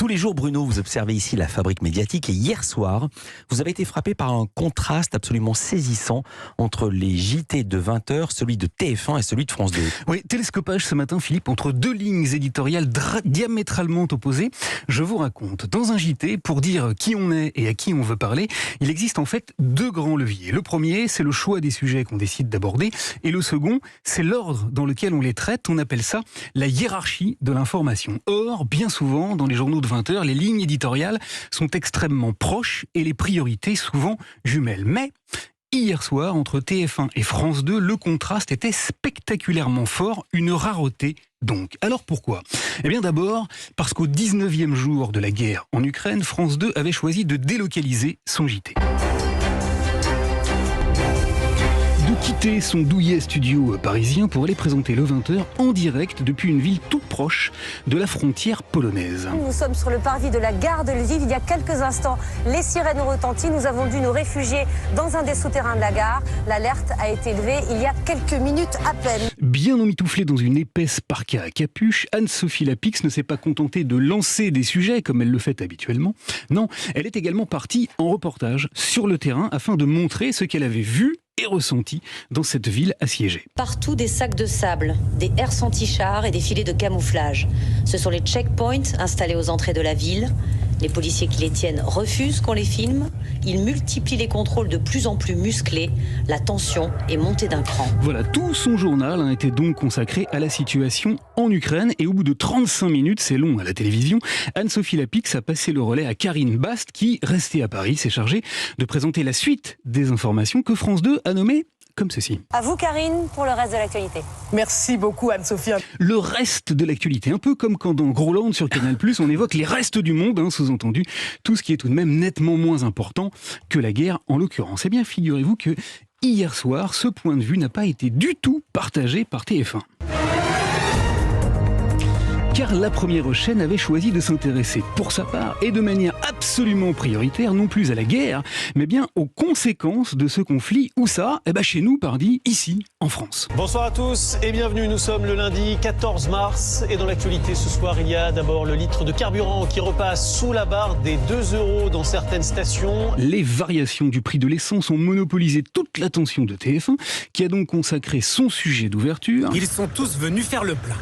Tous les jours, Bruno, vous observez ici la fabrique médiatique et hier soir, vous avez été frappé par un contraste absolument saisissant entre les JT de 20h, celui de TF1 et celui de France 2. Oui, télescopage ce matin, Philippe, entre deux lignes éditoriales diamétralement opposées. Je vous raconte, dans un JT, pour dire qui on est et à qui on veut parler, il existe en fait deux grands leviers. Le premier, c'est le choix des sujets qu'on décide d'aborder, et le second, c'est l'ordre dans lequel on les traite. On appelle ça la hiérarchie de l'information. Or, bien souvent, dans les journaux de 20h, les lignes éditoriales sont extrêmement proches et les priorités souvent jumelles. Mais hier soir, entre TF1 et France 2, le contraste était spectaculairement fort, une rareté donc. Alors pourquoi ? Eh bien d'abord, parce qu'au 19e jour de la guerre en Ukraine, France 2 avait choisi de délocaliser son JT. De quitter son douillet studio parisien pour aller présenter le 20h en direct depuis une ville toute proche de la frontière polonaise. Nous sommes sur le parvis de la gare de Lviv. Il y a quelques instants, les sirènes ont retenti. Nous avons dû nous réfugier dans un des souterrains de la gare. L'alerte a été levée il y a quelques minutes à peine. Bien emmitouflée dans une épaisse parka à capuche, Anne-Sophie Lapix ne s'est pas contentée de lancer des sujets comme elle le fait habituellement. Non, elle est également partie en reportage sur le terrain afin de montrer ce qu'elle avait vu et ressenti dans cette ville assiégée. Partout des sacs de sable, des herses anti-chars et des filets de camouflage. Ce sont les checkpoints installés aux entrées de la ville. Les policiers qui les tiennent refusent qu'on les filme. Ils multiplient les contrôles de plus en plus musclés. La tension est montée d'un cran. Voilà, tout son journal était donc consacré à la situation en Ukraine. Et au bout de 35 minutes, c'est long à la télévision, Anne-Sophie Lapix a passé le relais à Karine Bast qui, restée à Paris, s'est chargée de présenter la suite des informations que France 2 a nommées comme ceci. À vous, Karine, pour le reste de l'actualité. Merci beaucoup, Anne-Sophie. Le reste de l'actualité, un peu comme quand dans Groland sur Canal+, on évoque les restes du monde, sous-entendu, tout ce qui est tout de même nettement moins important que la guerre en l'occurrence. Eh bien, figurez-vous que hier soir, ce point de vue n'a pas été du tout partagé par TF1. Car la première chaîne avait choisi de s'intéresser, pour sa part, et de manière absolument prioritaire, non plus à la guerre, mais bien aux conséquences de ce conflit. Où ça ? Eh bien chez nous, pardi, ici, en France. Bonsoir à tous et bienvenue. Nous sommes le lundi 14 mars et dans l'actualité ce soir, il y a d'abord le litre de carburant qui repasse sous la barre des 2 € dans certaines stations. Les variations du prix de l'essence ont monopolisé toute l'attention de TF1, qui a donc consacré son sujet d'ouverture. Ils sont tous venus faire le plein.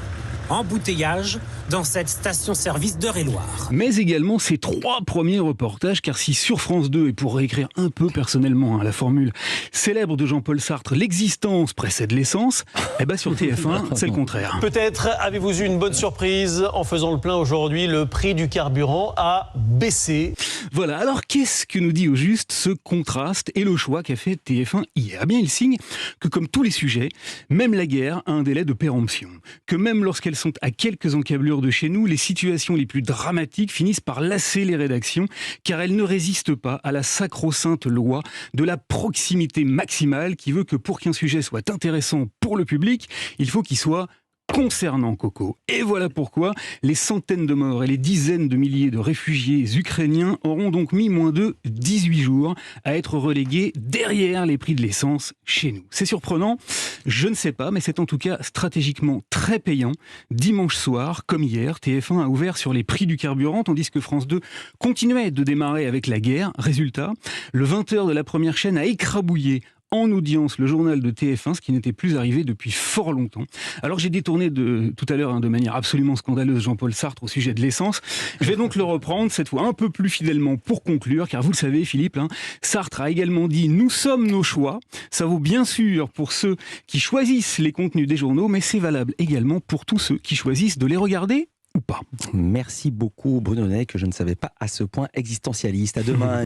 Embouteillage dans cette station-service d'Eure-et-Loir. Mais également ses 3 premiers reportages, car si sur France 2, et pour réécrire un peu personnellement la formule célèbre de Jean-Paul Sartre, l'existence précède l'essence, eh ben sur TF1, c'est le contraire. Peut-être avez-vous eu une bonne surprise en faisant le plein aujourd'hui, le prix du carburant a baissé. Voilà, alors qu'est-ce que nous dit au juste ce contraste et le choix qu'a fait TF1 hier ? Eh bien, il signe que comme tous les sujets, même la guerre a un délai de péremption, que même lorsqu'elles sont à quelques encablures de chez nous, les situations les plus dramatiques finissent par lasser les rédactions, car elles ne résistent pas à la sacro-sainte loi de la proximité maximale qui veut que pour qu'un sujet soit intéressant pour le public, il faut qu'il soit concernant, Coco. Et voilà pourquoi les centaines de morts et les dizaines de milliers de réfugiés ukrainiens auront donc mis moins de 18 jours à être relégués derrière les prix de l'essence chez nous. C'est surprenant, je ne sais pas, mais c'est en tout cas stratégiquement très payant. Dimanche soir, comme hier, TF1 a ouvert sur les prix du carburant, tandis que France 2 continuait de démarrer avec la guerre. Résultat, le 20h de la première chaîne a écrabouillé en audience le journal de TF1, ce qui n'était plus arrivé depuis fort longtemps. Alors j'ai détourné tout à l'heure de manière absolument scandaleuse Jean-Paul Sartre au sujet de l'essence. Je vais donc le reprendre, cette fois un peu plus fidèlement pour conclure, car vous le savez Philippe, Sartre a également dit « Nous sommes nos choix ». Ça vaut bien sûr pour ceux qui choisissent les contenus des journaux, mais c'est valable également pour tous ceux qui choisissent de les regarder ou pas. Merci beaucoup Bruno Ney, que je ne savais pas à ce point existentialiste. À demain.